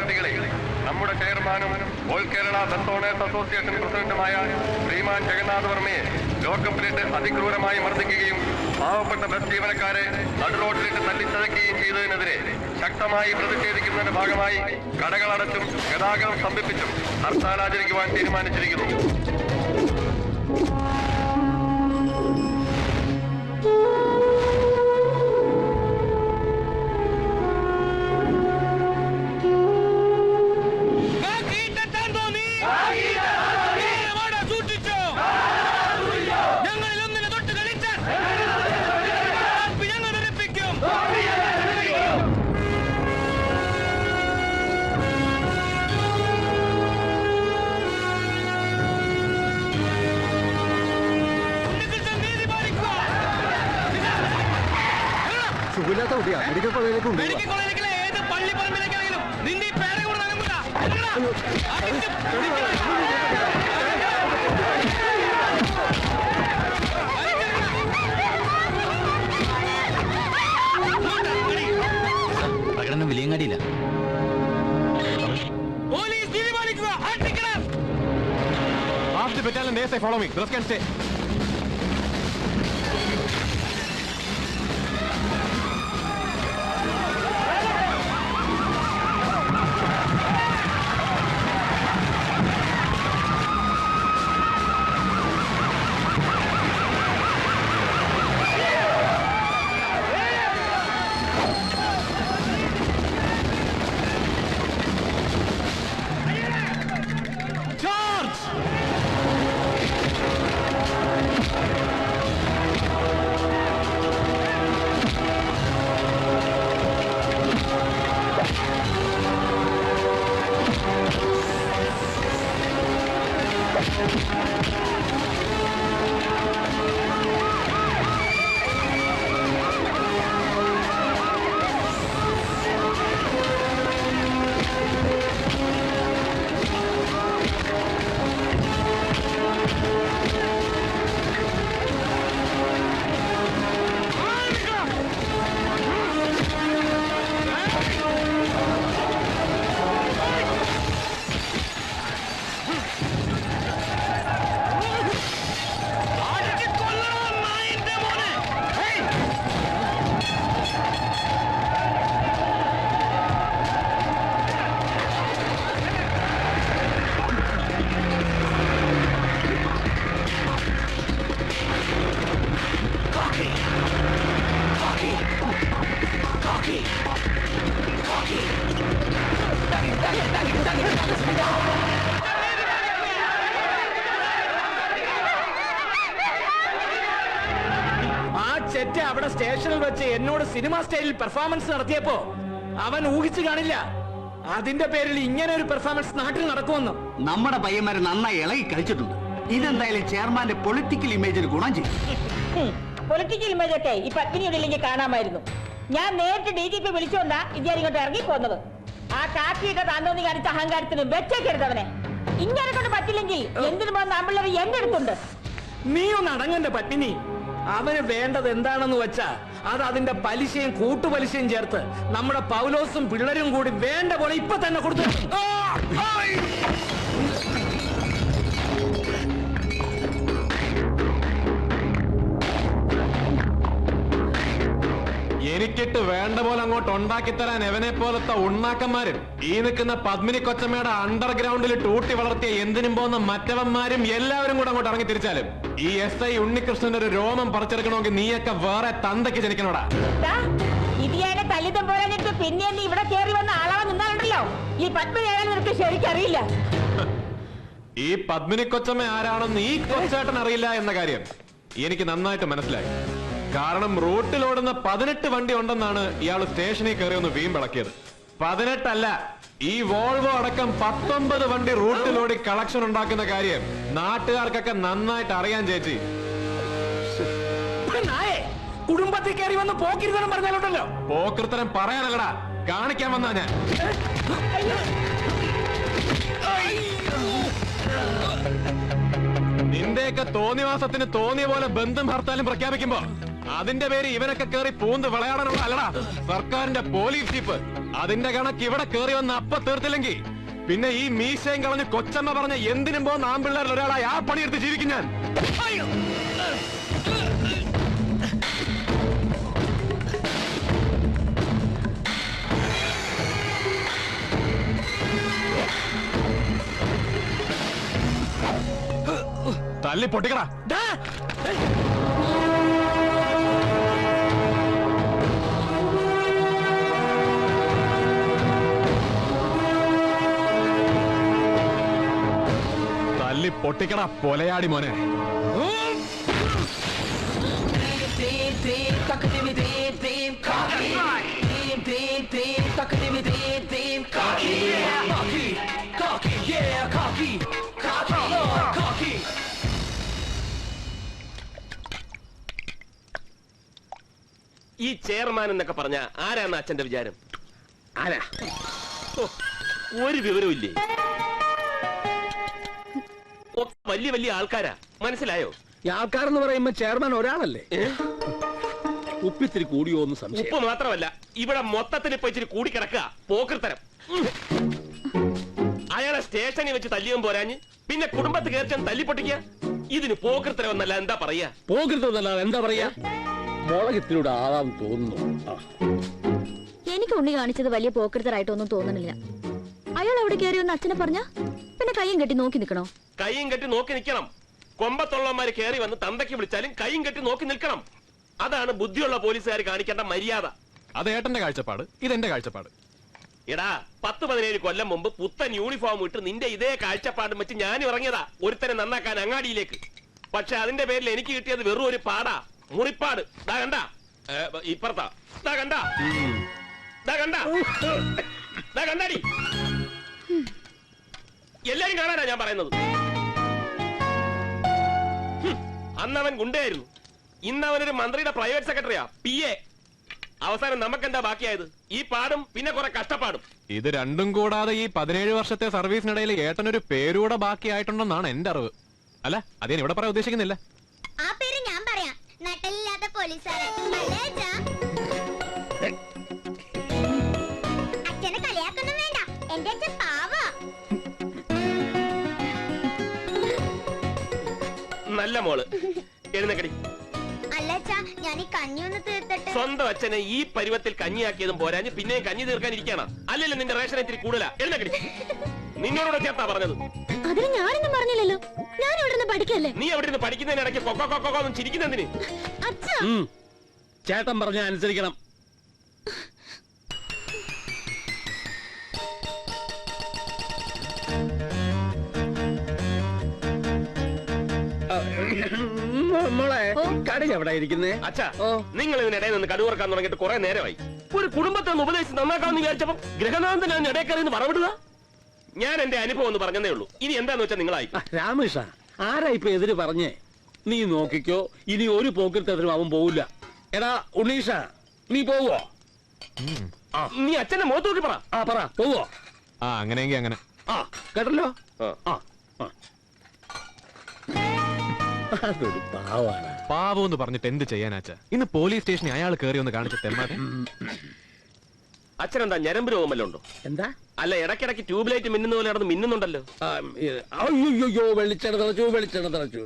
പ്രതികളെ നമ്മുടെ ചെയർമാനും all Kerala bus owners association പ്രസിഡന്റുമായ ശ്രീമാൻ ജഗന്നാഥ് വർമ്മയെ ലോക്കപ്പിലിട്ട് അതിക്രൂരമായി മർദ്ദിക്കുകയും പാവപ്പെട്ട ബസ് ജീവനക്കാരെ നടുറോഡിലിട്ട് തല്ലിച്ചതയ്ക്കുകയും ചെയ്തതിനെതിരെ ശക്തമായി പ്രതിഷേധിക്കുന്നതിന്റെ ഭാഗമായി കടകളടച്ചും ഗതാഗതം സ്തംഭിപ്പിച്ചും ഹർത്താൽ ആചരിക്കുവാൻ തീരുമാനിച്ചിരിക്കുന്നു. മെഡിക്കൽ കോളേജിലേക്ക് ഏത് പള്ളിപ്പറമ്പിലേക്കാണെങ്കിലും നിന്റെ പേരെ കൂടെ നനമില്ല. പ്രകടനം വിലയങ്ങാടിയില്ല. പോലീസ് തീരുമാനിക്കുക. Half the battalion ASI follow me. The rest can stay. ചെറ്റ അവിടെ സ്റ്റേഷനിൽ വെച്ച് എന്നോട് സിനിമ സ്റ്റൈലിൽ പെർഫോമൻസ് നടത്തിയപ്പോ അവൻ ഊഹിച്ചു കാണില്ല അതിന്റെ പേരിൽ ഇങ്ങനെ ഒരു പെർഫോമൻസ് നാട്ടിൽ നടക്കുമെന്ന്. നമ്മുടെ പയ്യന്മാരെ നന്നായി ഇളകി കളിച്ചിട്ടുണ്ട്. ഇതെന്തായാലും ചെയർമാന്റെ പൊളിറ്റിക്കൽ ഇമേജിന് ഗുണം ചെയ്യും. പൊളിറ്റിക്കൽ ഇമേജ് ഒക്കെ ഈ പത്മിനിയുടെ ഇല്ലെങ്കിൽ കാണാമായിരുന്നു. ഞാൻ നേരിട്ട് DGP വിളിച്ചുകൊണ്ടാ ഇദ്ദേഹം ഇങ്ങോട്ട് ഇറങ്ങി പോന്നത്. ആ കാക്കിയുടെ താന്തോന്നി കാണിച്ച അഹങ്കാരത്തിന് വെച്ചേക്കരുതവനെ. ഇങ്ങനെ കൊണ്ട് പറ്റില്ലെങ്കിൽ എന്തിനു പോകുന്ന ആമ്പിള്ളേർ എന്റെ അടുത്തുണ്ട്. നീ ഒന്ന് അടങ്ങന്റെ പത്മിനി. അവന് വേണ്ടത് എന്താണെന്ന് വെച്ചാ അത് അതിന്റെ പലിശയും കൂട്ടുപലിശയും ചേർത്ത് നമ്മുടെ പൗലോസും പിള്ളേരും കൂടി വേണ്ട പോലെ ഇപ്പൊ തന്നെ കൊടുത്തു. എനിക്കിട്ട് വേണ്ട പോലെ അങ്ങോട്ട് ഉണ്ടാക്കി തരാൻ എവനെ പോലത്തെ ഉണ്ണാക്കന്മാരും ഈ നിൽക്കുന്ന പത്മിനി കൊച്ചമ്മയുടെ അണ്ടർഗ്രൗണ്ടിൽ ടൂട്ടി വളർത്തിയ എന്തിനും പോകുന്ന മറ്റവന്മാരും എല്ലാവരും കൂടെ അങ്ങോട്ട് ഇറങ്ങി തിരിച്ചാലും ഈ SI ഉണ്ണികൃഷ്ണന്റെ ഒരു രോമം പറിച്ചെടുക്കണമെങ്കിൽ നീയൊക്കെ വേറെ തന്തയ്ക്ക് ജനിക്കണോടാ. ഇതിയാനെ തല്ലിതം പോരാഞ്ഞിട്ട് പിന്നെ ഇവിടെ കയറി വന്ന ആളാവ നിന്നാലുണ്ടല്ലോ ഈ പത്മിനി ആയാലും നിനക്ക് ശരിക്കറിയില്ല. ഈ പത്മിനി കൊച്ചമ്മ ആരാണെന്ന് ഈ കൊച്ചേട്ടൻ അറിയില്ല എന്ന കാര്യം എനിക്ക് നന്നായിട്ട് മനസ്സിലായി. കാരണം റൂട്ടിലോടുന്ന 18 വണ്ടി ഉണ്ടെന്നാണ് ഇയാൾ സ്റ്റേഷനിൽ കയറി ഒന്ന് വീമ്പിളക്കിയത്. 18 അല്ല, ഈ വോൾവോ അടക്കം 19 വണ്ടി റൂട്ടിലോടി കളക്ഷൻ ഉണ്ടാക്കുന്ന കാര്യം നാട്ടുകാർക്കൊക്കെ നന്നായിട്ട് അറിയാൻ ചേച്ചി. കുടുംബത്തിൽ കയറി വന്ന് പോക്കിരുത്തരം പറഞ്ഞാലുണ്ടല്ലോ. പോക്കിരുത്തരം പറയാനല്ലടാ, കാണിക്കാൻ വന്നാ ഞാൻ. നിന്റെയൊക്കെ തോന്നിവാസത്തിന് തോന്നിയ പോലെ ബന്ധം ഹർത്താലും പ്രഖ്യാപിക്കുമ്പോ അതിന്റെ പേര് ഇവനൊക്കെ കയറി പൂന്ത് വിളയാടാനുള്ള അല്ലടാ സർക്കാരിന്റെ പോലീസ് ജീപ്പ്. അതിന്റെ കണക്ക് ഇവിടെ കയറി വന്ന് അപ്പ തീർത്തില്ലെങ്കിൽ പിന്നെ ഈ മീശയും കളഞ്ഞ് കൊച്ചമ്മ പറഞ്ഞ എന്തിനും പോകുന്ന ആൺപിള്ളേരിൽ ഒരാളായി ആ പണിയെടുത്ത് ജീവിക്കും ഞാൻ. തല്ലി പൊട്ടിക്കടാ. തല്ലി പൊട്ടിക്കടാ പൊലയാടി മോനെ. ഈ ചെയർമാൻ എന്നൊക്കെ പറഞ്ഞ ആരാണ് അച്ഛന്റെ വിചാരം? ആരാ? ഒരു വിവരവും വലിയ വലിയ ആൾക്കാരാ, മനസ്സിലായോ? ഈ ആൾക്കാരെന്ന് പറയുമ്പോ ചെയർമാൻ ഒരാളല്ലേ? ഉപ്പിത്തിരി കൂടിയോ എന്ന് സംശയം. ഉപ്പ് മാത്രമല്ല, ഇവിടെ മൊത്തത്തിൽ ഇപ്പൊ ഇച്ചിരി കൂടി കിടക്കുക പോക്കൃത്തരം. അയാളെ സ്റ്റേഷനിൽ വെച്ച് തല്ലിയും പോരാഞ്ഞ് പിന്നെ കുടുംബത്ത് കയറിച്ചാൻ തല്ലിപ്പൊട്ടിക്കുക. ഇതിന് പോക്കൃത്തരം എന്നല്ല എന്താ പറയാ? പോകരുതെന്നല്ല എന്താ പറയാ? മുളകത്തിലൂടെ ആവാൻ തോന്നുന്നു. എനിക്ക് ഉണ്ണി കാണിച്ചത് വലിയ പോക്കരുത്തരായിട്ടൊന്നും തോന്നണില്ല. അയാൾ അവിടെ കയറി ഒന്ന് അച്ഛനെ പറഞ്ഞ പിന്നെ കയ്യും കെട്ടി നോക്കി നിൽക്കണോ? കൈയും കെട്ടി നോക്കി നിൽക്കണം. കൊമ്പത്തുള്ളവന്മാര് കയറി വന്ന് തന്തയ്ക്ക് വിളിച്ചാലും കൈയും കെട്ടി നോക്കി നിൽക്കണം. അതാണ് ബുദ്ധിയുള്ള പോലീസുകാർ കാണിക്കേണ്ട മര്യാദ. അത് ഏട്ടന്റെ കാഴ്ചപ്പാട്, ഇതെന്റെ കാഴ്ചപ്പാട്. എടാ 10-17 കൊല്ലം മുമ്പ് പുത്തൻ യൂണിഫോം ഇട്ട് നിന്റെ ഇതേ കാഴ്ചപ്പാടും വെച്ച് ഞാൻ ഇറങ്ങിയതാ ഒരുത്തനെ നന്നാക്കാൻ അങ്ങാടിയിലേക്ക്. പക്ഷെ അതിന്റെ പേരിൽ എനിക്ക് കിട്ടിയത് വെറും ഒരു പാടാ, മുറിപ്പാട്. ദാ കണ്ടാ ഇപ്പുറത്താ, ദാ കണ്ടാ, ദാ കണ്ടാ, ദാ കണ്ടാടി. എല്ലാരും കാണാനാ ഞാൻ പറയുന്നത്. അന്നവൻ ഗുണ്ടയായിരുന്നു, ഇന്നവനൊരു മന്ത്രിയുടെ പ്രൈവറ്റ് സെക്രട്ടറിയാ, PA. അവസാനം നമുക്കെന്താ ബാക്കിയായത്? ഈ പാടും പിന്നെ കുറെ കഷ്ടപ്പാടും. ഇത് രണ്ടും കൂടാതെ ഈ 17 വർഷത്തെ സർവീസിനിടയിൽ ഏട്ടനൊരു പേരൂടെ ബാക്കിയായിട്ടുണ്ടെന്നാണ് എന്റെ അറിവ്. അല്ല, അത് ഞാൻ ഇവിടെ പറയാൻ ഉദ്ദേശിക്കുന്നില്ല. ആ പേര് ഞാൻ പറയാം. നട്ടലില്ലാത്ത പോലീസുകാരൻ. അച്ഛനെ കളിയാക്കൊന്നും വേണ്ട. എന്റെ അച്ഛൻ പാവാ. നല്ല മോള്, എഴുന്നേക്കടി. അല്ലച്ചാ, ഞാൻ ഈ കഞ്ഞി ഒന്ന് തീർത്തിട്ട്. സ്വന്തം അച്ഛനെ ഈ പരുവത്തിൽ കഞ്ഞിയാക്കിയതും പോരാഞ്ഞ് പിന്നെയും കഞ്ഞി തീർക്കാൻ ഇരിക്കാണ്. അല്ലല്ലോ നിന്റെ റേഷൻ ഇത്തിരി കൂടുതലാ. എഴുന്നേക്കടി. നിന്നോട് ചേർത്താ പറഞ്ഞത്. അതിന് ഞാനൊന്നും പറഞ്ഞില്ലല്ലോ. ഞാൻ ഇവിടെ നിന്ന് പഠിക്കല്ലേ. നീ അവിടെ നിന്ന് പഠിക്കുന്നതിനിടയ്ക്ക് കൊക്കോ കൊക്കോ ഒന്നും ചിരിക്കുന്നതിന്. അച്ഛാ, ചേട്ടൻ പറഞ്ഞ അനുസരിക്കണം. മോളെ, കടി എവിടെ ഇരിക്കുന്നേ? അച്ഛാ, നിങ്ങൾ ഇതിനിടയിൽ നിന്ന് കടുവറക്കാൻ തുടങ്ങിയിട്ട് കുറെ നേരമായി. ഒരു കുടുംബത്തെ ഒന്ന് ഉപദേശിച്ച് നന്നാക്കാമെന്ന് വിചാരിച്ചപ്പോ ഗൃഹനാഥൻ ഞാൻ ഇടയ്ക്കറി പറവിടുക. ഞാൻ എന്റെ അനുഭവം ഒന്ന് പറഞ്ഞതേ ഉള്ളൂ. ഇനി എന്താന്ന് വെച്ചാൽ നിങ്ങളായി. രാമേഷ, ആരാ ഇപ്പൊ എതിര് പറഞ്ഞേ? നീ നോക്കിക്കോ, ഇനി ഒരു പോക്കിരിത്തതിനും അവൻ പോവില്ല. എടാ ഉണ്ണീഷ, നീ പോവോ? നീ അച്ഛന്റെ മുഖത്ത് നോക്കി പറ. പറ, പോവോ? അങ്ങനെയെങ്കിൽ അങ്ങനെ. കേട്ടല്ലോ. അതൊരു പാവാണ്. പാവം എന്ന് പറഞ്ഞിട്ട് എന്ത് ചെയ്യാനാച്ചാ? ഇന്ന് പോലീസ് സ്റ്റേഷനിൽ അയാൾ കയറി ഒന്ന് കാണിച്ച തെമ്മാതെ. അച്ഛനെന്താ ഞരമ്പ് രോഗമല്ലോ ഉണ്ടോ? എന്താ? അല്ല, ഇടയ്ക്കിടയ്ക്ക് ട്യൂബ് ലൈറ്റ് മിന്നുന്ന പോലെ നടന്ന് മിന്നുന്നുണ്ടല്ലോ. അയ്യോ, വെളിച്ചെണ്ണ തിളച്ചു.